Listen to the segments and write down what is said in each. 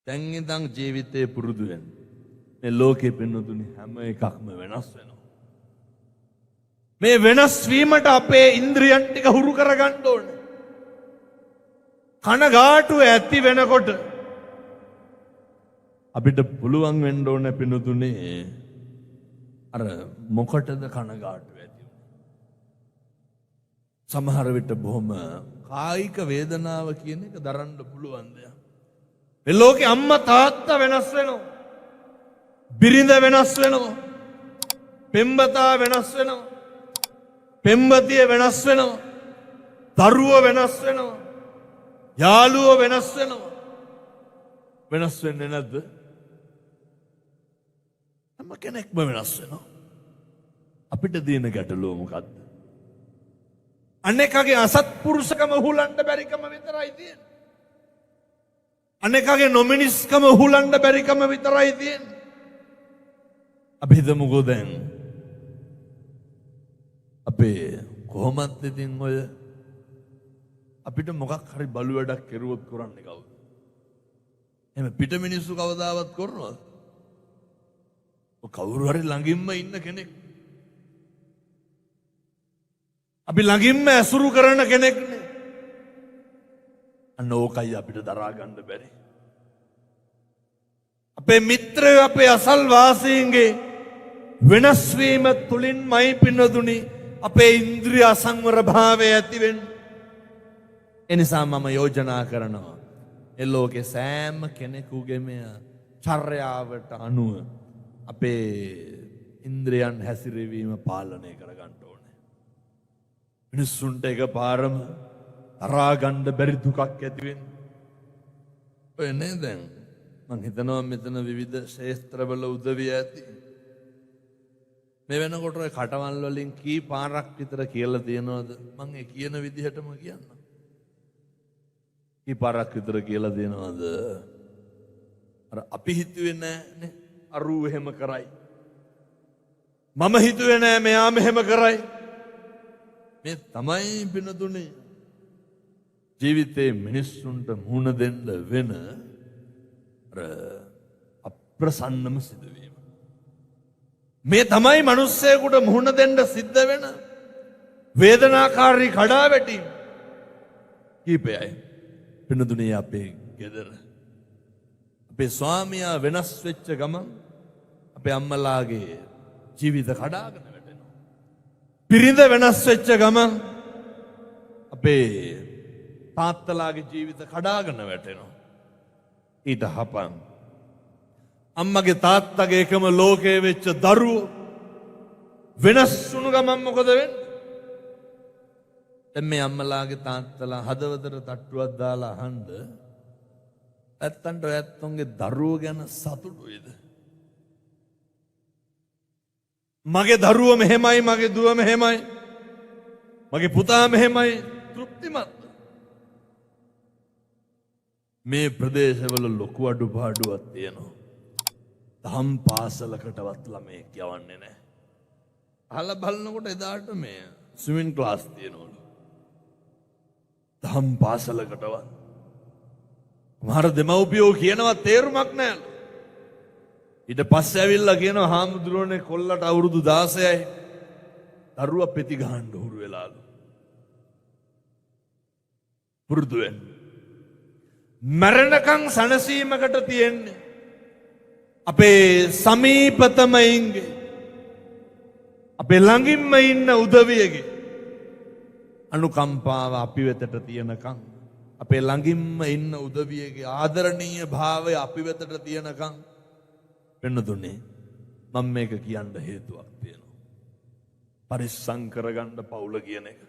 දැන් ඉඳන් ජීවිතේ පුරුදු වෙන්න. මේ ලෝකෙ පින්නතුනි හැම එකක්ම වෙනස් වෙනවා. මේ වෙනස් වීමට අපේ ඉන්ද්‍රියන් ටික හුරු කරගන්න ඕනේ. කනගාටුව ඇති වෙනකොට අපිට පුළුවන් වෙන්න ඕනේ පින්නතුනේ අර මොකටද කනගාටුව ඇති වෙන්නේ? සමහර විට බොහොම කායික වේදනාව කියන එක දරන්න පුළුවන් දෙයක්. මේ ලෝකේ අම්මා තාත්තා වෙනස් වෙනවා. බිරිඳ වෙනස් වෙනවා. පෙම්වතා වෙනස් වෙනවා. පෙම්වතිය වෙනස් වෙනවා. දරුවෝ වෙනස් වෙනවා. යාළුවෝ වෙනස් වෙනවා. වෙනස් වෙන්නේ නැද්ද? හැම කෙනෙක්ම වෙනස් වෙනවා. අපිට දින ගැටලුව මොකද්ද? අනේකගේ අසත්පුරුෂකම හුලන්න බැරිකම විතරයි තියෙන්නේ. අනේකගේ නොමිනිස්කම හුලන්න බැරිකම විතරයි තියෙන්නේ. අපි හිතමුකෝ දැන් අපේ කොහොමත් ඉතින් ඔය අපිට මොකක් හරි බලු වැඩක් කෙරුවොත් කරන්නේ කවුද? එහෙම පිට මිනිස්සු කවදාවත් කරනවද? කවුරු හරි ළඟින්ම ඉන්න කෙනෙක්. අපි ළඟින්ම ඇසුරු කරන කෙනෙක්නේ. අන්න ඕකයි අපිට දරා ගන්න බැරි. අපේ මිත්‍රයෝ අපේ අසල්වාසීන්ගේ වෙනස් වීම තුලින්මයි පින්නතුනි අපේ ඉන්ද්‍රිය අසංවර භාවය ඇති වෙන්නේ. එනිසා මම යෝජනා කරනවා ඒ ලෝකේ සෑම කෙනෙකුගේම චර්යාවට අනුව අපේ ඉන්ද්‍රියන් හැසිරවීම පාලනය කරගන්න ඕනේ. මිනිස්සුන්ට එකපාරම තරහා ගන්න බැරි දුකක් ඇති වෙන්නේ. ඔය නේ දැන් මං හිතනවා මෙතන විවිධ ශාස්ත්‍රවල උදවිය ඇති. මේ වෙනකොට ඔය කටවල් වලින් කී පාරක් විතර කියලා තියෙනවද? මං ඒ කියන විදිහටම කියන්නම්. කී පාරක් විතර කියලා දෙනවද? අර අපි හිතුවේ නෑනේ අරු එහෙම කරයි. මම හිතුවේ නෑ මෙයා මෙහෙම කරයි. මේ තමයි පිනතුනේ ජීවිතේ මිනිස්සුන්ට මුහුණ දෙන්න වෙන අර අප්‍රසන්නම සිදුවීම. මේ තමයි මිනිස්සෙකුට මුහුණ දෙන්න සිද්ධ වෙන වේදනාකාරී කඩාවැටීම් කීපයයි. පිනතුනේ අපේ ගෙදර අපේ ස්වාමියා වෙනස් වෙච්ච ගමන් අපේ අම්මලාගේ ජීවිත කඩාගෙන වැටෙනවා. පිරිඳ වෙනස් වෙච්ච ගමන් අපේ තාත්තලාගේ ජීවිත කඩාගෙන වැටෙනවා. ඊට හපන් අම්මගේ තාත්තගේ එකම ලෝකයේ වෙච්ච දරුවෝ වෙනස් වුණු ගමන් මොකද වෙන්නේ? දැන් මේ අම්මලාගේ තාත්තලා හදවතට තට්ටුවක් දාලා අහන්න ඇත්තන්ට ඇත්තොන්ගේ දරුවෝ ගැන සතුටුයිද? මගේ දරුවෝ මෙහෙමයි, මගේ දුව මෙහෙමයි, මගේ පුතා මෙහෙමයි, තෘප්තිමත්? මේ ප්‍රදේශවල ලොකු අඩුපාඩුවක් තියෙනවා. දහම් පාසලකටවත් ළමයෙක් යවන්නේ නැහැ. අහලා බලනකොට එදාට මේ ස්විමින් ක්ලාස් තියෙනවලු. දහම් පාසලකටවත් මහර දෙමව්පියෝ කියනවා තේරුමක් නැහැලු. ඊට පස්සේ ඇවිල්ලා කියනවා හාමුදුරුවනේ කොල්ලට අවුරුදු 16යි. දරුවා පෙති ගහන්න හුරු වෙලාලු. පුරුදු වෙන්න. මරණකම් සනසීමකට තියෙන්නේ අපේ සමීපතමයින්ගේ අපේ ළඟින්ම ඉන්න උදවියගේ අනුකම්පාව අපි වෙතට තියෙනකම් අපේ ළඟින්ම ඉන්න උදවියගේ ආදරණීය භාවය අපි වෙතට තියෙනකම් වෙනදුනේ මම මේක කියන්න හේතුවක් තියෙනවා. පරිස්සම් කරගන්න පවුල කියන එක.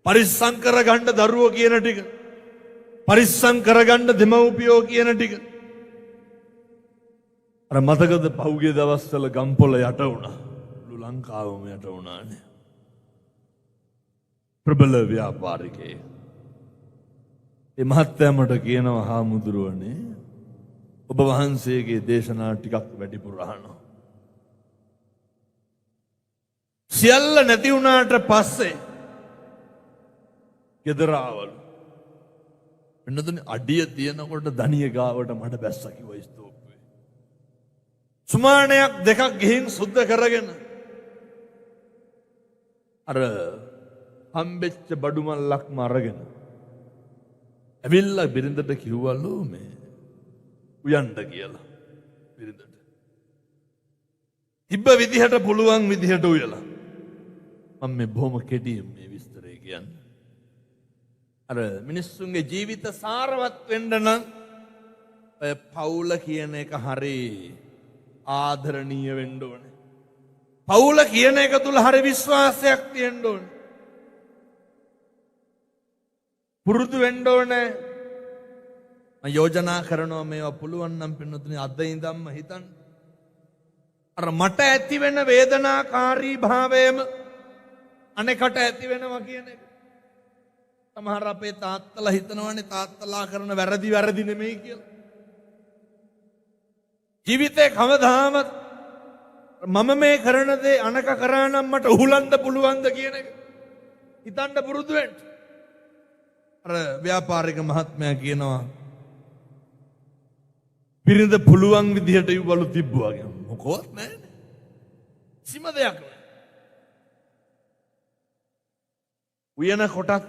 පරිස්සම් කරගන්න දරුවෝ කියන ටික. පරිස්සම් කරගන්න දෙමව්පියෝ කියන ටික. අර මතකද පහුගිය දවස්වල ගම්පොළ යට වුණා. මුළු ලංකාවම යට වුණානේ. ප්‍රබල ව්‍යාපාරිකයෙක්. ඒ මහත්තයා මට කියනවා හාමුදුරුවනේ ඔබ වහන්සේගේ දේශනා ටිකක් වැඩිපුර අහනවා. සියල්ල නැති වුණාට පස්සේ ගෙදර ආවලු. වෙනදුනේ අඩිය තියනකොට ධනිය ගාවට මඩ බැස්සා කිව්වා ස්තෝප්පේ. සුමානයක් දෙකක් ගිහින් සුද්ධ කරගෙන අර හම්බෙච්ච බඩු මල්ලක්ම අරගෙන ඇවිල්ලා බිරිඳට කිව්වලු මේ උයන්න කියලා. බිරිඳට තිබ්බ විදිහට පුළුවන් විදිහට උයලා මම මේ බොහොම කෙටියෙන් මේ විස්තරය කියන්නේ. අර මිනිස්සුන්ගේ ජීවිත සාරවත් වෙන්න නම් ඔය පවුල කියන එක හරි ආදරණීය වෙන්න ඕනේ. පවුල කියන එක තුල හරි විශ්වාසයක් තියෙන්න ඕනේ. පුරුදු වෙන්න ඕනේ. මම යෝජනා කරනවා මේවා පුළුවන් නම් පින්නතුනේ අද ඉඳන්ම හිතන්න. අර මට ඇති වෙන වේදනාකාරී භාවයම අනෙකට ඇති වෙනවා කියන එක. සමහර අපේ තාත්තලා හිතනවානේ තාත්තලා කරන වැරදි නෙමෙයි කියලා. ජීවිතේ කවදාවත් මම මේ කරන දේ අනක කරා නම් මට උහුලන්න පුළුවන්ද කියන එක හිතන්න පුරුදු වෙන්න. අර ව්‍යාපාරික මහත්මයා කියනවා බිරිඳ පුළුවන් විදිහට ඉවලු තිබ්බුවා කියලා. මොකවත් නැහැ. කිසිම දෙයක් නැහැ. උයන කොටත්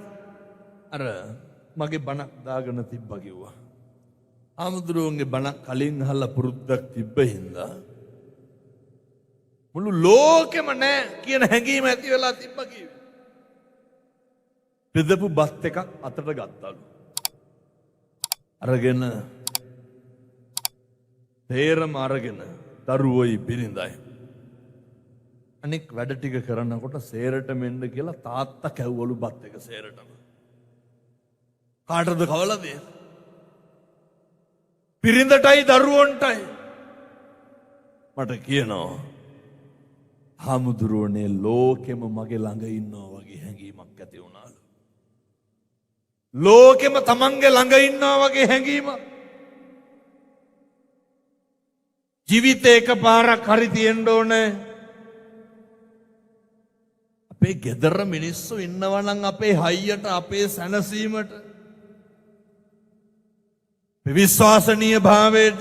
අර මගේ බණක් දාගෙන තිබ්බා කිව්වා. ආමුදුරුවන්ගේ බණක් කලින් අහලා පුරුද්දක් තිබ්බ හින්දා මුළු ලෝකෙම නැහැ කියන හැඟීම ඇති වෙලා තිබ්බා කිව්වා. බෙදපු බත් එකක් අතට ගත්තලු. අරගෙන තේරම අරගෙන දරුවෝයි බිරිඳයි අනෙක් වැඩ ටික කරනකොට සේරට මෙන්න කියලා තාත්තා කැව්වලු බත් එක සේරටම. කාටද කවලද? බිරිඳටයි දරුවන්ටයි. මට කියනවා හාමුදුරුවනේ ලෝකෙම මගේ ළඟ ඉන්නවා වගේ හැඟීමක් ඇති වුණාලු. ලෝකෙම තමන්ගේ ළඟ ඉන්නවා වගේ හැඟීමක්. ජීවිතේ එකපාරක් හරි තියෙන්න ඕනේ. අපේ ගෙදර මිනිස්සු ඉන්නවා නම් අපේ හයියට අපේ සැනසීමට විශ්වාසනීය භාවයට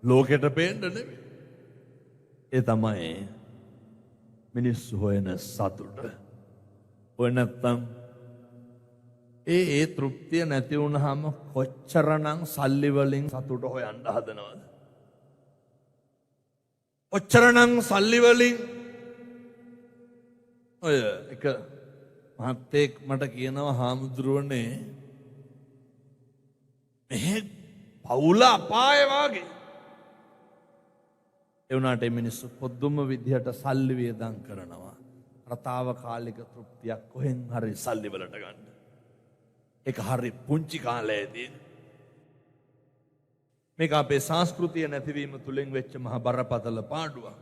ලෝකෙට පේන්න නෙමෙයි. ඒ තමයි මිනිස්සු හොයන සතුට. ඔය නැත්තම් ඒ තෘප්තිය නැති වුණාම කොච්චරනම් සල්ලි වලින් සතුට හොයන්න හදනවද? කොච්චරනම් සල්ලි වලින් ඔය එක මහත්තයෙක් මට කියනවා හාමුදුරුවනේ මෙහෙ පවුල අපාය වාගේ. ඒ වුණාට මිනිස්සු පොදුම විදිහට සල්ලි වියදම් කරනවා. රතාවකාලික තෘප්තියක් කොහෙන් හරි සල්ලි වලට ගන්න. ඒක හරි පුංචි කාලයේදී මේක අපේ සංස්කෘතිය නැතිවීම තුලින් වෙච්ච මහ බරපතල පාඩුවක්.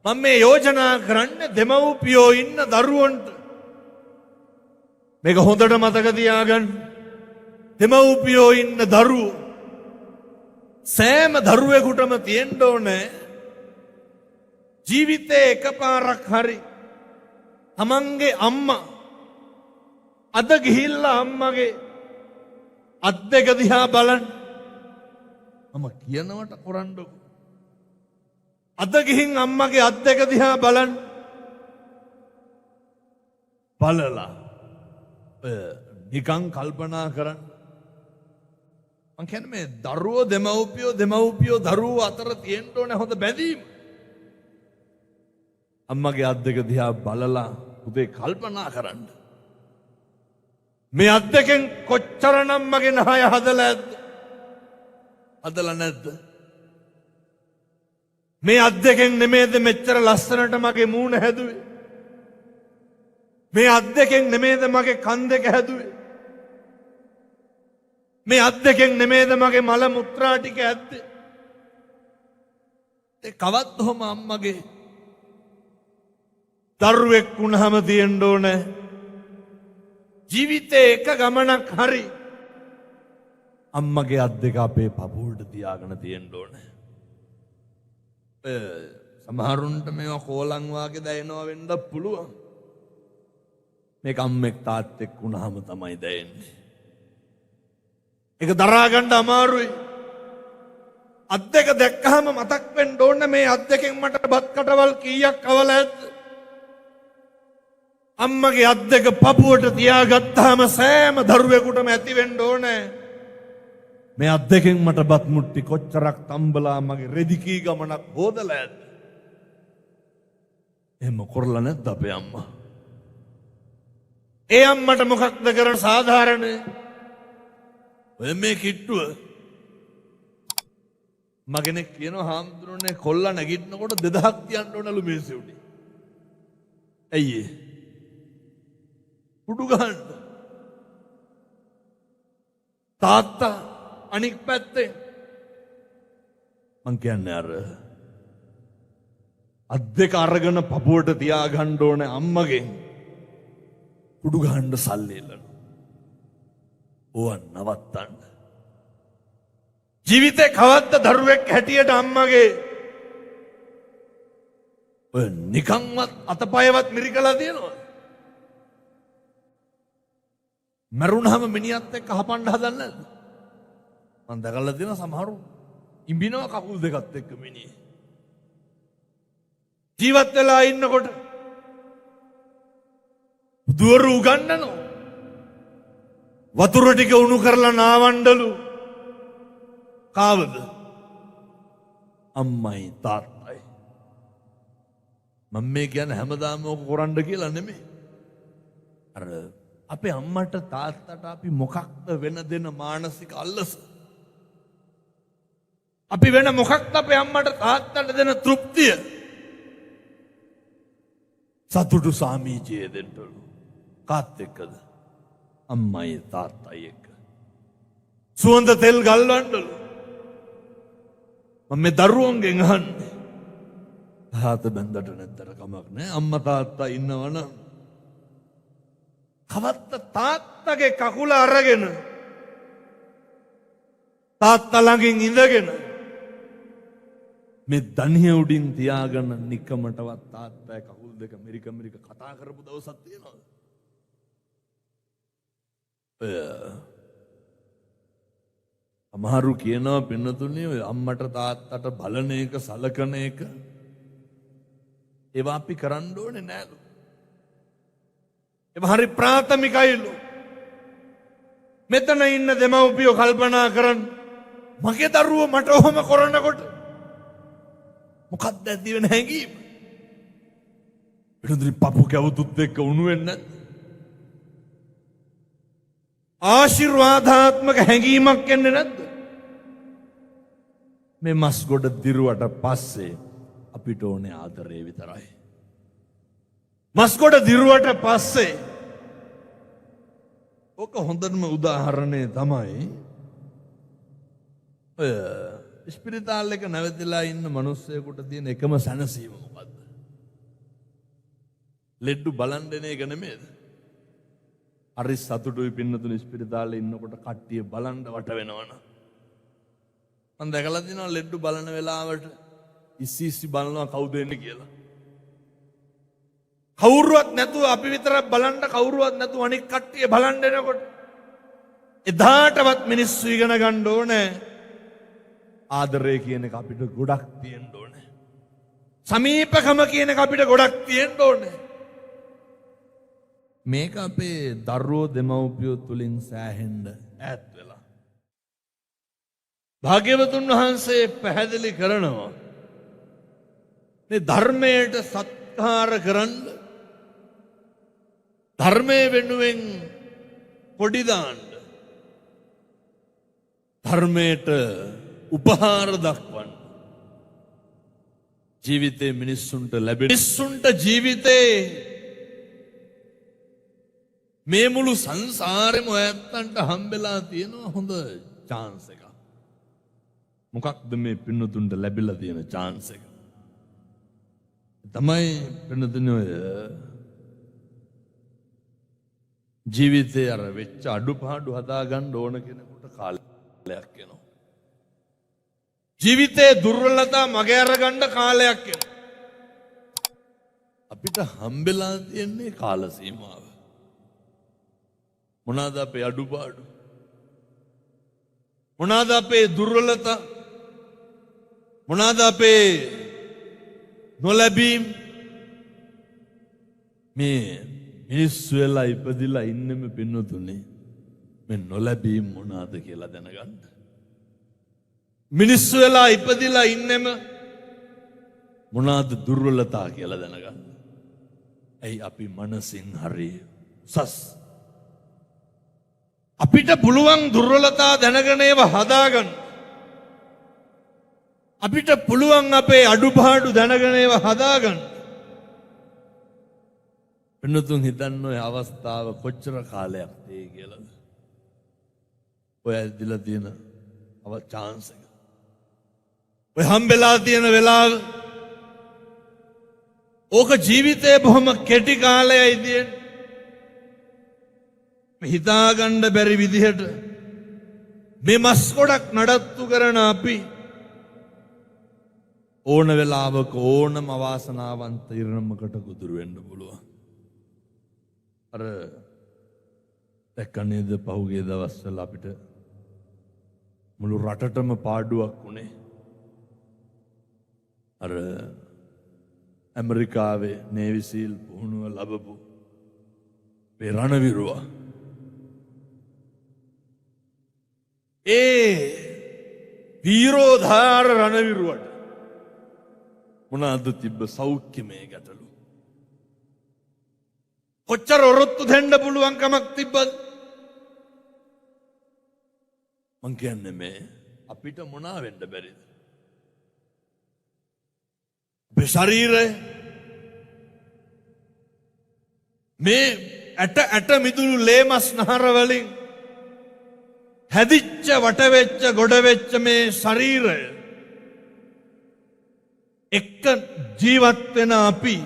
මම මේ යෝජනා කරන්නේ දෙමව්පියෝ ඉන්න දරුවන්ට. මේක හොඳට මතක තියාගන්න. දෙමව්පියෝ ඉන්න දරුවෝ සෑම දරුවෙකුටම තියෙන්න ඕනේ ජීවිතේ එකපාරක් හරි තමන්ගේ අම්මා අද ගිහිල්ලා අම්මගේ අත් දෙක දිහා බලන්න. මම කියනවට කරන්නකො. අද ගිහින් අම්මගේ අත් දෙක දිහා බලන්න. බලලා නිකන් කල්පනා කරන්න. මං කියන්නේ මේ දරුවෝ දෙමව්පියෝ දරුවෝ අතර තියෙන්න ඕනේ හොඳ බැඳීම. අම්මගේ අත් දෙක දිහා බලලා පුතේ කල්පනා කරන්න. මේ අත් දෙකෙන් කොච්චරනම් මගේ නහය හදලා ඇද්ද? හදලා නැද්ද? මේ අත් දෙකෙන් නෙමෙයිද මෙච්චර ලස්සනට මගේ මූණ හැදුවේ? මේ අත් දෙකෙන් නෙමෙයිද මගේ කන් දෙක හැදුවේ? මේ අත් දෙකෙන් නෙමෙයිද මගේ මල මුත්‍රා ටික ඇද්දේ? ඒ කවත් ඔහම අම්මගේ දරුවෙක් වුණාම තියෙන්න ඕනේ ජීවිතේ එක ගමනක් හරි අම්මගේ අත් දෙක අපේ පපුවලට තියාගෙන තියෙන්න ඕනේ. සමහරුන්ට මේවා කෝලං වාගේ දැනෙනවා වෙන්න පුළුවන්. මේක අම්මෙක් තාත්තෙක් වුණාම තමයි දැනෙන්නේ. ඒක දරා ගන්න අමාරුයි. අත් දෙක දැක්කහම මතක් වෙන්න ඕනේ මේ අත් දෙකෙන් මට බත් කටවල් කීයක් කවලා ඇද්ද? අම්මගේ අත් දෙක පපුවට තියාගත්තාම සෑම දරුවෙකුටම ඇති වෙන්න ඕනේ මේ අත් දෙකෙන් මට බත් මුට්ටි කොච්චරක් තම්බලා මගේ රෙදි කී ගමනක් හොදලා ඇද්ද? එහෙම කරලා නැද්ද අපේ අම්මා? ඒ අම්මට මොකක්ද කරන සාධාරණ? ඔය මේ කිට්ටුව මගෙනෙක් කියනවා හාමුදුරනේ කොල්ලා නැගිටිනකොට 2000ක් තියන්න ඕනලු මේසෙ උඩින්. ඇයි ඒ? කුඩු ගහන්න. තාත්තා අනික් පැත්තේ මං කියන්නේ අර අත් දෙක අරගෙන පපුවට තියාගන්න ඕනේ අම්මගෙන් කුඩු ගහන්න සල්ලි එල්ලන. ඕවා නවත්තන්න. ජීවිතේ කවද්ද දරුවෙක් හැටියට අම්මගේ ඔය නිකන්වත් අතපයවත් මිරිකලා තියෙනවද? මරුණාම මිනිහත් එක්ක හපන්න හදන්නේ නැද්ද? මම දැකලා තියෙන සමහරු ඉඹිනවා කකුල් දෙකත් එක්ක මිනිහ. ජීවත් වෙලා ඉන්නකොට දුවරු උගන්නනවා. වතුර ටික උණු කරලා නාවණ්ඩලු. කාවද? අම්මයි තාත්තයි. මම මේ කියන්නේ හැමදාම ඕක කරන්න කියලා නෙමෙයි. අර අපේ අම්මට තාත්තට අපි මොකක්ද වෙන දෙන මානසික අල්ලස? අපි වෙන මොකක්ද අපේ අම්මට තාත්තට දෙන තෘප්තිය? සතුටු සාමීචිය දෙන්නලු. කාත් එක්කද? අම්මයි තාත්තයි එක්ක. සුවඳ තෙල් ගල්වන්නලු. මම මේ දරුවන්ගෙන් අහන්නේ. තාත්ත බැන්දට නැත්තර කමක් නෑ. අම්මා තාත්තා ඉන්නවනම් කවත්ත තාත්තගේ කකුල අරගෙන තාත්තා ළඟින් ඉඳගෙන මේ දණිය උඩින් තියාගෙන නිකමටවත් තාත්තයි කකුල් දෙක මෙරික කතා කරපු දවසක් තියෙනවද? අමාරු කියනවා පින්නතුනේ ඔය අම්මට තාත්තට බලන එක සලකන එක ඒවා අපි කරන්න ඕනේ නෑලු. ඒවා හරි ප්‍රාථමිකයිලු. මෙතන ඉන්න දෙමව්පියෝ කල්පනා කරන්න මගේ දරුවෝ මට ඔහොම කරනකොට මොකක්ද ඇති වෙන හැඟීම? පිටුදිරි පපු කැවුතුත් එක්ක උණු වෙන්නේ නැද්ද? ආශිර්වාදාත්මක හැඟීමක් එන්නේ නැද්ද? මේ මස් ගොඩ දිරුවට පස්සේ අපිට ඕනේ ආදරේ විතරයි. මස් ගොඩ දිරුවට පස්සේ ඕක හොඳම උදාහරණය තමයි ඔය ස්පිරිතාල් එක නැවතිලා ඉන්න මිනිස්සෙකුට තියෙන එකම සැනසීම මොකද්ද? ලෙඩ්ඩු බලන් දෙන එක නෙමෙයිද? හරි සතුටුයි පින්නතුනේ ස්පිරිතාලේ ඉන්නකොට කට්ටිය බලන් වට වෙනවනම්. මම දැකලා තියෙනවා ලෙඩ්ඩු බලන වෙලාවට ඉස්සි බලනවා කවුද එන්නේ කියලා. කවුරුවත් නැතුව අපි විතරක් බලන්න කවුරුවත් නැතුව අනික් කට්ටිය බලන් දෙනකොට එදාටවත් මිනිස්සු ඉගෙන ගන්න ඕනේ ආදරය කියන එක අපිට ගොඩක් තියෙන්න ඕනේ. සමීපකම කියන එක අපිට ගොඩක් තියෙන්න ඕනේ. මේක අපේ දරුවෝ දෙමව්පියෝ තුලින් සෑහෙන්න ඈත් වෙලා. භාග්‍යවතුන් වහන්සේ පැහැදිලි කරනවා මේ ධර්මයට සත්කාර කරන්න ධර්මයේ වෙනුවෙන් පොඩි දාන්න ධර්මයට උපහාර දක්වන්න ජීවිතේ මිනිස්සුන්ට ලැබෙන මිනිස්සුන්ට ජීවිතේ මේ මුළු සංසාරෙම ඔයත්තන්ට හම්බෙලා තියෙන හොඳ chance එකක්. මොකක්ද මේ පින්නතුන්ට ලැබිලා තියෙන chance එක? තමයි පින්නතුනේ ඔය ජීවිතේ අර වෙච්ච අඩුපාඩු හදාගන්න ඕන කෙනෙකුට කාලයක් එනවා. ජීවිතේ දුර්වලතා මගේ අරගන්න කාලයක් එනවා. අපිට හම්බෙලා තියෙන්නේ කාල සීමාව. මොනවාද අපේ අඩුපාඩු? මොනවාද අපේ දුර්වලතා? මොනවාද අපේ නොලැබීම්? මේ මිනිස්සු වෙලා ඉපදිලා ඉන්නෙම පින්නතුනේ මේ නොලැබීම් මොනවාද කියලා දැනගන්න. මිනිස්සු වෙලා ඉපදිලා ඉන්නෙම මොනවාද දුර්වලතා කියලා දැනගන්න. ඇයි අපි මනසින් හරි උසස්. අපිට පුළුවන් දුර්වලතා දැනගෙන ඒවා හදාගන්න. අපිට පුළුවන් අපේ අඩුපාඩු දැනගෙන ඒවා හදාගන්න. වෙනතුන් හිතන්න ඔය අවස්ථාව කොච්චර කාලයක් තේ කියලාද? ඔය ඇදිලා තියෙන chance එක. ඔය හම්බෙලා තියෙන වෙලාව ඕක ජීවිතේ බොහොම කෙටි කාලයයි තියෙන්නේ. හිතාගන්න බැරි විදිහට මේ මස් ගොඩක් නඩත්තු කරන අපි ඕන වෙලාවක ඕනම අවාසනාවන්ත ඉරණමකට ගොදුරු වෙන්න පුළුවන්. අර දැක්කනේද පහුගිය දවස්වල අපිට මුළු රටටම පාඩුවක් වුණේ. අර ඇමරිකාවේ නේවි සීල් පුහුණුව ලැබපු මේ රණවිරුවා ඒ වීරෝධාර රණවිරුවට මොනවාද තිබ්බ සෞඛ්‍යමය ගැටලු? කොච්චර ඔරොත්තු දෙන්න පුළුවන්කමක් තිබ්බද? මං කියන්නේ මේ අපිට මොනවා වෙන්න බැරිද? අපේ ශරීරය මේ ඇට මිදුළු ලේමස් නහර වලින් හැදිච්ච වටවෙච්ච ගොඩවෙච්ච මේ ශරීරය එක්ක ජීවත් වෙන අපි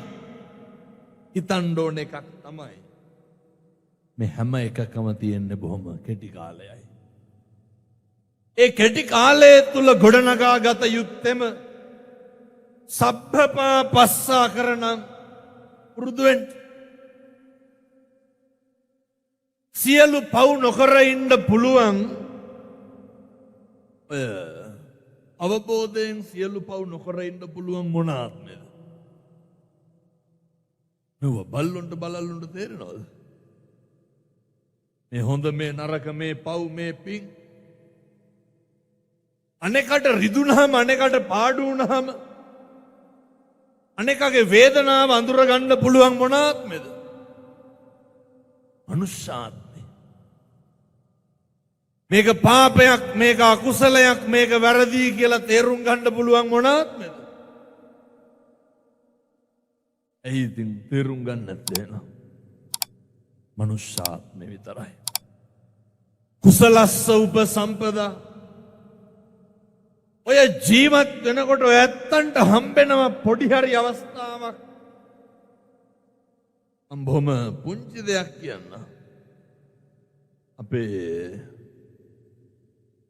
හිතන්න ඕන එකක් තමයි මේ හැම එකකම තියෙන්නේ බොහොම කෙටි කාලයයි. ඒ කෙටි කාලය තුල ගොඩනගා ගත යුත්තේම සබ්බපා පස්සා කරන පුරුදුවෙන් සියලු පව් නොකර ඉන්න පුළුවන්. අවබෝධයෙන් සියලු පව් නොකර ඉන්න පුළුවන් මොන ආත්මයද? නුව බල්ලොන්ට බලල්ලොන්ට තේරෙනවද? මේ හොඳ මේ නරක මේ පව් මේ පින් අනෙකට රිදුනහම අනෙකට පාඩු වුණාම අනෙකගේ වේදනාව අඳුර ගන්න පුළුවන් මොන ආත්මෙද? මනුෂ්‍යාත්මය. මේක පාපයක්, මේක අකුසලයක්, මේක වැරදි කියලා තේරුම් ගන්න පුළුවන් මොන ආත්මෙද? ඇයි ඉතින් තේරුම් ගන්න නැත්තේ නෝ? මනුෂ්‍යාත්මය විතරයි. කුසලස්ස උපසම්පදා. ඔය ජීවත් වෙනකොට ඔය ඇත්තන්ට හම්බෙනවා පොඩි හරි අවස්ථාවක්. බොහොම පුංචි දෙයක් කියන්න. අපේ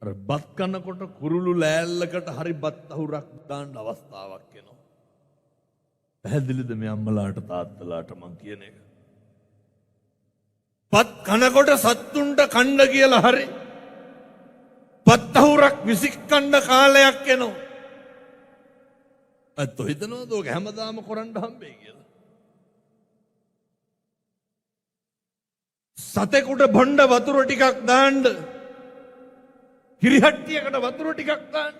අර බත් කනකොට කුරුළු ලෑල්ලකට හරි බත් අහුරක් දාන්න අවස්ථාවක් එනවා. පැහැදිලිද මේ අම්මලාට තාත්තලාට මං කියන එක? බත් කනකොට සත්තුන්ට කන්න කියලා හරි බත් අහුරක් විසිකන්න කාලයක් එනවා. අතෝ හිතනවද ඔක හැමදාම කරන්න හම්බෙයි කියලා? සතෙකුට බොණ්ඩ වතුර ටිකක් දාන්න, කිරිහට්ටියකට වතුර ටිකක් දාන්න.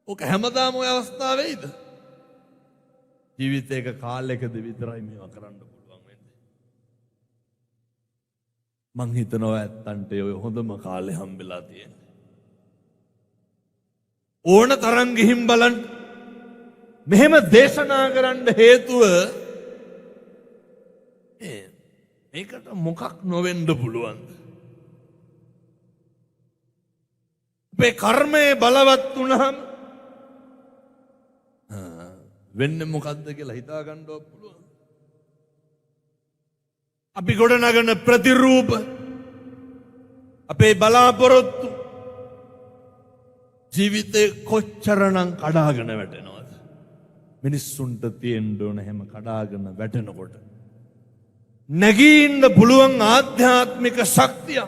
ඕක හැමදාම ඔය අවස්ථාව වෙයිද? ජීවිතේක කාලයකද විතරයි මේවා කරන්න පුළුවන් වෙන්නේ. මං හිතනවා ඇත්තන්ට ඔය හොඳම කාලේ හම්බෙලා තියෙන්නේ. ඕන තරම් ගිහින් බලන්න. මෙහෙම දේශනා කරන්න හේතුව මේකට මොකක් නොවෙන්න පුළුවන්ද? අපේ කර්මය බලවත් වුණාම වෙන්නේ මොකද්ද කියලා හිතා ගන්නව පුළුවන්. අපි ගොඩනගන ප්‍රතිරූප, අපේ බලාපොරොත්තු ජීවිතේ කොච්චරනම් කඩාගෙන වැටෙනවද? මිනිස්සුන්ට තියෙන්න ඕන හැම කඩාගෙන වැටෙනකොට නැගී ඉන්න පුළුවන් ආධ්‍යාත්මික ශක්තිය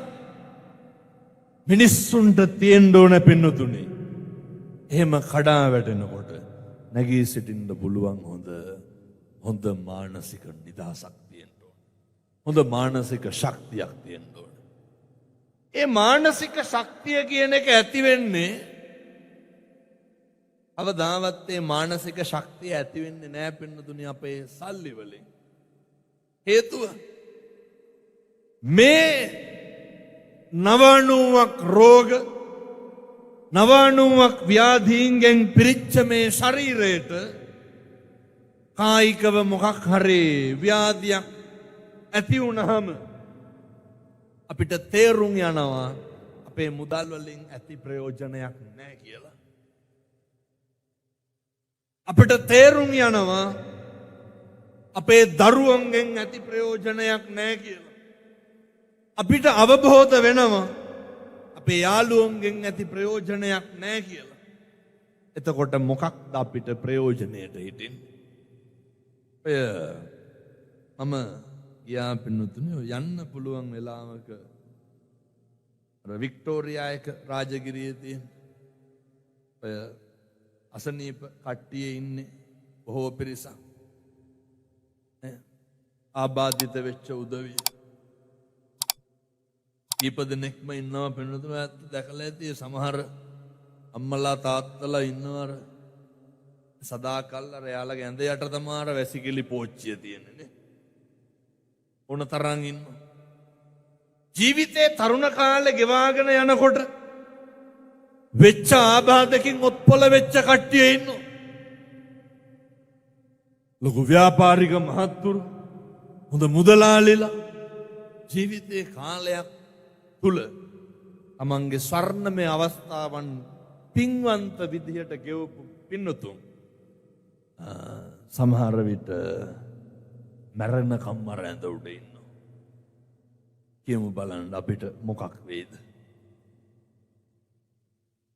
මිනිස්සුන්ට තියෙන්න ඕන පින්නතුනි. එහෙම කඩා වැටෙනකොට නැගී සිටින්න පුළුවන් හොඳ මානසික නිදහසක් තියෙන්න ඕන. හොඳ මානසික ශක්තියක් තියෙන්න ඕන. ඒ මානසික ශක්තිය කියන එක ඇති වෙන්නේ අවදාවත් ඒ මානසික ශක්තිය ඇති වෙන්නේ නැහැ පින්නතුනි අපේ සල්ලි වලින්. හේතුව මේ 90ක් රෝග 90ක් ව්‍යාධීන්ගෙන් පිරිච්ච මේ ශරීරයට කායිකව මොකක් හරි ව්‍යාධියක් ඇති වුණාම අපිට තේරුම් යනවා අපේ මුදල් වලින් ඇති ප්‍රයෝජනයක් නැහැ කියලා. අපිට තේරුම් යනවා අපේ දරුවන්ගෙන් ඇති ප්‍රයෝජනයක් නැහැ කියලා. අපිට අවබෝධ වෙනවා අපේ යාළුවන්ගෙන් ඇති ප්‍රයෝජනයක් නැහැ කියලා. එතකොට මොකක්ද අපිට ප්‍රයෝජනයට හිටින්නේ? මම ගියා පින්නතුනි යන්න පුළුවන් වෙලාවක වික්ටෝරියා එක රාජගිරියේ තියෙන අසනීප කට්ටිය ඉන්නේ බොහෝ පිරිසක්. ආබාධිත වෙච්ච උදවිය කීප දෙනෙක්ම ඉන්නවා පින්නතුනි. ඇත්ත දැකලා ඇති සමහර අම්මලා තාත්තලා ඉන්නවර සදාකල් අර යාළගේ ඇඳ යට තමාර වැසිකිලි පෝච්චිය තියෙන්නේ. ඕන තරම් ඉන්නවා. ජීවිතේ තරුණ කාලේ ගෙවාගෙන යනකොට වෙච්ච ආබාධකින් ඔත්පොළ වෙච්ච කට්ටිය ඉන්නවා. ලොකු ව්‍යාපාරික මහත්තුරු හොඳ මුදලාලිලා ජීවිතේ කාලයක් තුල තමන්ගේ ස්වර්ණමය අවස්ථාවන් පින්වන්ත විදිහට ගෙවපු පින්නතුන් සමහර විට මරණකම් මර ඇඳ උඩ ඉන්නවා. කියමු බලන්න අපිට මොකක් වේද?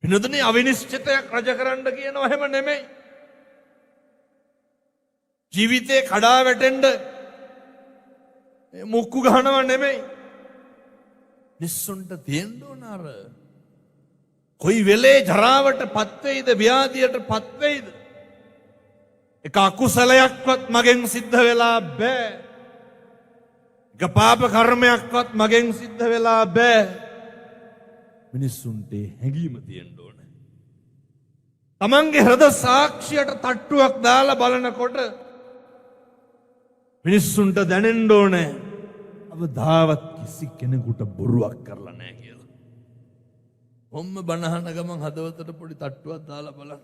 පින්නතුනි අවිනිශ්චිතයක් රජ කරන්න කියනවා එහෙම නෙමෙයි. ජීවිතේ කඩා වැටෙන්න මුක්කු ගහනවා නෙමෙයි. නිස්සුන්ට තියෙන්න ඕන අර කොයි වෙලේ ජරාවට පත් වෙයිද ව්‍යාධියට පත් වෙයිද එක අකුසලයක්වත් මගෙන් සිද්ධ වෙලා බෑ. එක පාප කර්මයක්වත් මගෙන් සිද්ධ වෙලා බෑ. මිනිස්සුන්ට හැඟීම තියෙන්න ඕන. තමන්ගේ හෘද සාක්ෂියට තට්ටුවක් දාලා බලනකොට මිනිස්සුන්ට දැනෙන්න ඕනේ අවදාවත් කිසි කෙනෙකුට බොරුවක් කරලා නැහැ කියලා. ඔම්ම බනහන ගමන් හදවතට පොඩි තට්ටුවක් දාලා බලන්න.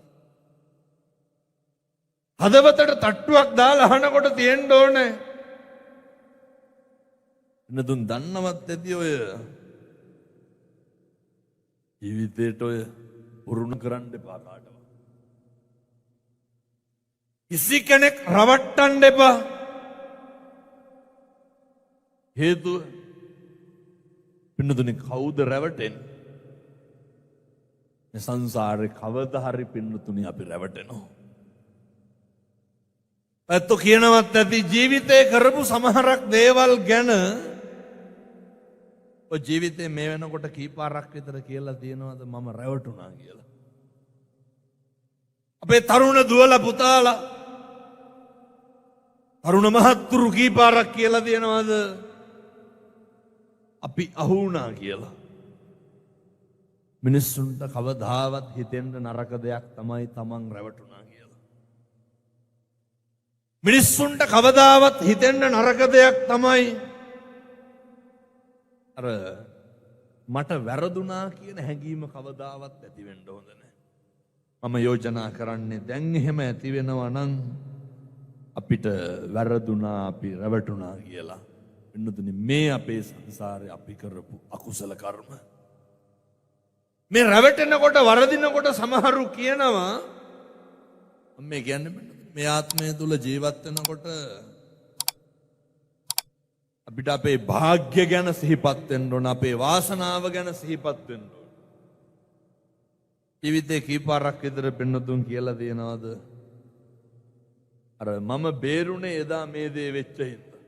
හදවතට තට්ටුවක් දාලා අහනකොට තියෙන්න ඕනේ. එනදුන් දන්නවත් ඇති ඔය ජීවිතේට ඔය පුරුණු කරන්න එපා කාටවත්. කිසි කෙනෙක් රවට්ටන්න එපා. හේතුව පින්නතුනි කවුද රැවටෙන්නේ? මේ සංසාරේ කවදා හරි පින්නතුනි අපි රැවටෙනවා. ඇත්ත කියනවත් ඇති ජීවිතේ කරපු සමහරක් දේවල් ගැන ඔය ජීවිතේ මේ වෙනකොට කීපාරක් විතර කියලා තියෙනවද මම රැවටුණා කියලා? අපේ තරුණ දුවලා පුතාලා තරුණ මහත්තුරු කීපාරක් කියලා තියෙනවද අපි අහු වුණා කියලා? මිනිස්සුන්ට කවදාවත් හිතෙන්න නරක දෙයක් තමයි තමන් රැවටුණා කියලා. මිනිස්සුන්ට කවදාවත් හිතෙන්න නරක දෙයක් තමයි අර මට වැරදුනා කියන හැඟීම කවදාවත් ඇති වෙන්න හොඳ නැහැ. මම යෝජනා කරන්නේ දැන් එහෙම ඇති වෙනවා නම් අපිට වැරදුනා අපි රැවටුණා කියලා. පින්නතුනි මේ අපේ සංසාරේ අපි කරපු අකුසල කර්ම. මේ රැවටෙනකොට වරදිනකොට සමහරු කියනවා මේ කියන්නේ මේ ආත්මය තුල ජීවත් වෙනකොට අපිට අපේ වාග්ය ගැන සිහිපත් වෙන්න ඕන, අපේ වාසනාව ගැන සිහිපත් වෙන්න ඕන. ජීවිතේ කීපාරක් විතර පින්නතුන් කියලා දෙනවද අර මම බේරුණේ එදා මේ දේ වෙච්ච හින්දා?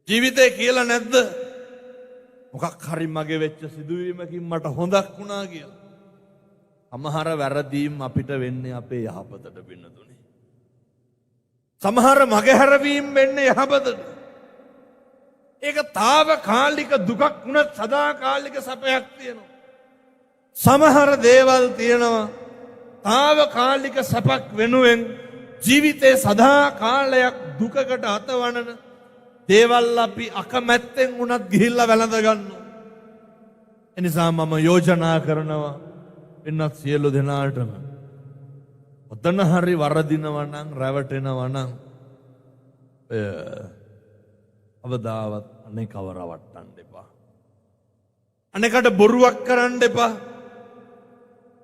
ජීවිතේ කියලා නැද්ද මොකක් හරි මගේ වෙච්ච සිදුවීමකින් මට හොඳක් වුණා කියලා. සමහර වැරදීම් අපිට වෙන්නේ අපේ යහපතට පින්නතුනේ. සමහර මගහැරවීම් වෙන්නේ යහපතට. ඒක తాවකාලික දුකක් වුණත් සදාකාලික සැපයක් තියෙනවා. සමහර දේවල් තියෙනවා తాවකාලික සැපක් වෙනුවෙන් ජීවිතේ සදාකාලයක් දුකකට අතවනන දේවල් අපි අකමැත්තෙන් වුණත් ගිහිල්ලා වැළඳ ගන්නවා. එනිසා මම යෝජනා කරනවා වෙනත් සියලු දෙනාටම ඔතන හරි වරදිනවා නම් රැවටෙනවා නම් අවදාවත් අනේකව රවට්ටන්න එපා. අනේකට බොරුවක් කරන්න එපා.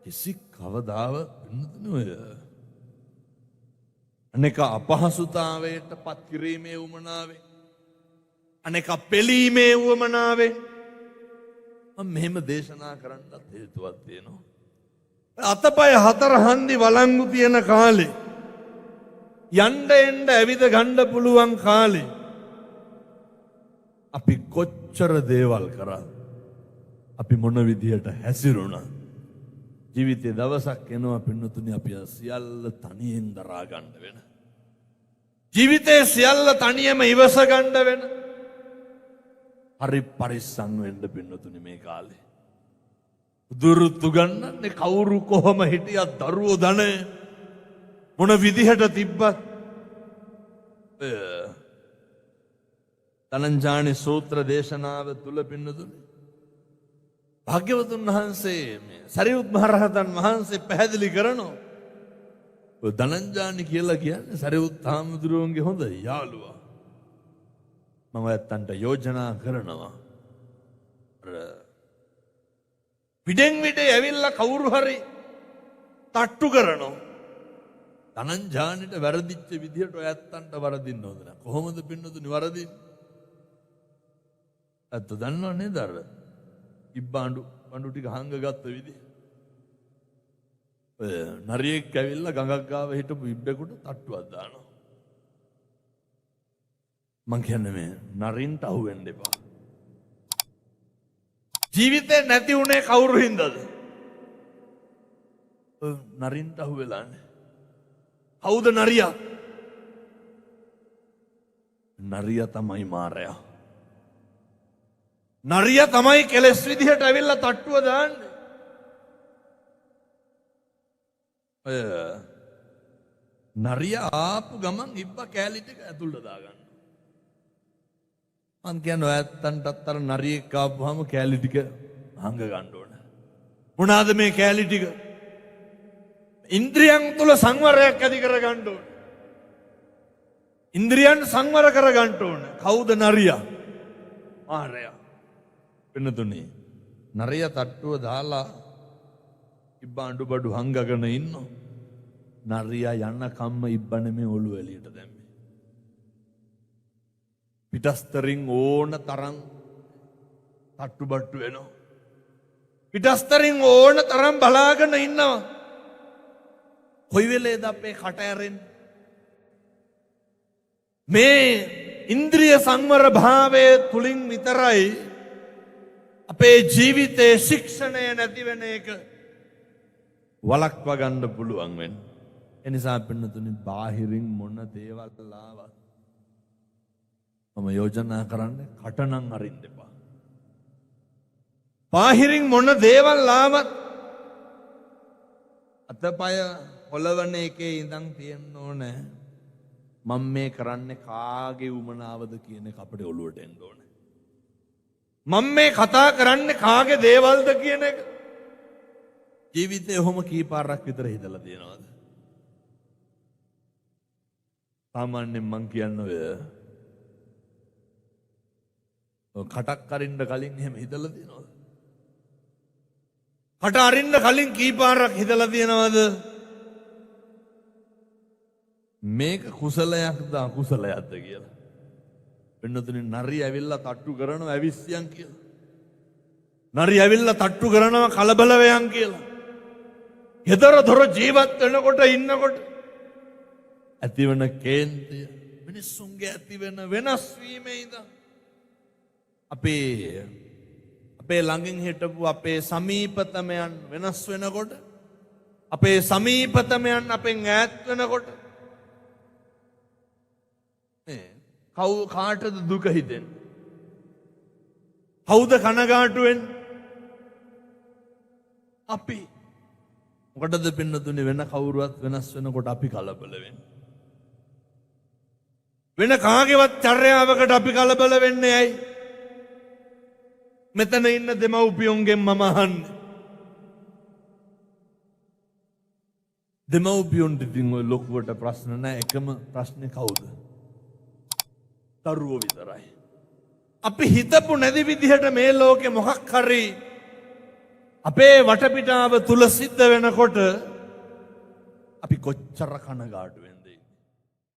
කිසි කවදාව වෙන්නද අනේක අපහසුතාවයට පත් කිරීමේ උමනාවේ අනේක පෙළීමේ උවමනාවේ මම මෙහෙම දේශනා කරන්නත් හේතුවක් තියෙනවා. අතපය හතර හන්දි වළංගු තියෙන කාලේ යන්න එන්න ඇවිද ගන්න පුළුවන් කාලේ අපි කොච්චර දේවල් කරා අපි මොන විදියට හැසිරුණා ජීවිතේ දවසක් එනවා පින්නතුනි අපි සියල්ල තනියෙන් දරා ගන්න වෙන ජීවිතේ සියල්ල තනියම ඉවස ගන්න වෙන හරි පරිස්සම් වෙන්න පින්නතුනි මේ කාලේ දුරුතු ගන්නන්නේ කවුරු කොහොම හිටියත් දරුවෝ ධන මොන විදිහට තිබ්බත් තනංජානි සූත්‍ර දේශනාව තුල පින්නතුනි භාග්‍යවතුන් වහන්සේ මේ සරියුත් මහ රහතන් වහන්සේ පැහැදිලි කරනවා ඔය ධනංජානි කියලා කියන්නේ සරියුත් හාමුදුරුවන්ගේ හොඳ යාළුවා. මම ඇත්තන්ට යෝජනා කරනවා පිටෙන් විට ඇවිල්ලා කවුරු හරි තට්ටු කරනවා ධනංජානිට වැරදිච්ච විදිහට ඔය ඇත්තන්ට වරදින්න හොඳ නැහැ. කොහොමද පින්නතුනි වරදින්නේ? ඇත්ත දන්නව නේද අර ඉබ්බාඬු පඬු ටික හංගගත්ත විදිහ. ඔය නරියෙක් ඇවිල්ලා ගඟක් ගාව හිටපු ඉබ්බෙකුට තට්ටුවක් දානවා. මං කියන්නේ මේ නරින්ට අහු වෙන්න එපා. ජීවිතේ නැති උනේ කවුරු හින්දාද? නරින්ට අහු වෙලානේ. කවුද නරියා? නරියා තමයි මාරයා. නරියා තමයි කෙලස් විදිහට ඇවිල්ලා තට්ටුව දාන්නේ. ඔය නරියා ආපු ගමන් ඉබ්බා කෑලි ටික ඇතුළට දාගන්න. මං කියන්නේ ඔයත්තන්ටත් අර නරියෙක් ආපුවාම කෑලි ටික හංග ගන්න ඕන. මොනවාද මේ කෑලි ටික? ඉන්ද්‍රියන් තුල සංවරයක් ඇති කර ගන්න ඕන. ඉන්ද්‍රියන් සංවර කර ගන්න ඕන. කවුද නරියා? මාරයා. වෙනතුනේ නරියා තට්ටුව දාලා ඉබ්බා අඬු බඩු හංගගෙන ඉන්නෝ. නරියා යන්න කම්ම ඉබ්බා නෙමේ ඔළුව එළියට දැම්මේ. පිටස්තරින් ඕන තරම් තට්ටු බට්ටු වෙනවා. පිටස්තරින් ඕන තරම් බලාගෙන ඉන්නවා. කොයි වෙලේද අපේ කට ඇරෙන්නේ? මේ ඉන්ද්‍රිය සංවර භාවයේ තුලින් විතරයි අපේ ජීවිතයේ ශික්ෂණය නැති වෙන එක වළක්වා ගන්න පුළුවන් වෙන්නේ. ඒ නිසා පින්නතුනි බාහිරින් මොන දේවල් ආවත් මම යෝජනා කරන්නේ කටනම් අරින්න එපා. බාහිරින් මොන දේවල් ආවත් අතපය හොලවන එකේ ඉඳන් තියෙන්න ඕනේ. මම මේ කරන්නේ කාගේ උමනාවද කියන එක අපේ ඔළුවට එන්න ඕනේ. මම මේ කතා කරන්නේ කාගේ දේවල්ද කියන එක ජීවිතේ ඔහොම කීපාරක් විතර හිතලා තියෙනවද? සාමාන්‍යයෙන් මං කියන්නේ කටක් අරින්න කලින් එහෙම හිතලා තියෙනවද? කට අරින්න කලින් කීපාරක් හිතලා තියෙනවද? මේක කුසලයක්ද අකුසලයක්ද කියලා. වෙනතුනේ නරි ඇවිල්ලා තට්ටු කරනවා ඇවිස්සියන් කියලා. නරි ඇවිල්ලා තට්ටු කරනවා කලබල වෙයන් කියලා. හෙදර දොර ජීවත් වෙනකොට ඉන්නකොට ඇතිවන කේන්තිය මිනිස්සුන්ගේ ඇතිවෙන වෙනස් වීමේ ඉඳන් අපේ අපේ ළඟින් හිටපු අපේ සමීපතමයන් වෙනස් වෙනකොට අපේ සමීපතමයන් අපෙන් ඈත් වෙනකොට කාටද දුක හිතෙන්නේ? කවුද කනගාටු වෙන්නේ? අපි. මොකටද පින්නතුනේ වෙන කවුරුවත් වෙනස් වෙනකොට අපි කලබල වෙන්නේ? වෙන කාගේවත් චර්යාවකට අපි කලබල වෙන්නේ ඇයි? මෙතන ඉන්න දෙමව්පියොන්ගෙන් මම අහන්නේ. දෙමව්පියොන්ට ඉතින් ඔය ලොකුවට ප්‍රශ්න නැහැ. එකම ප්‍රශ්නේ කවුද? දරුවෝ විතරයි. අපි හිතපු නැති විදිහට මේ ලෝකෙ මොකක් හරි අපේ වටපිටාව තුල සිද්ධ වෙනකොට අපි කොච්චර කනගාටු වෙනවද?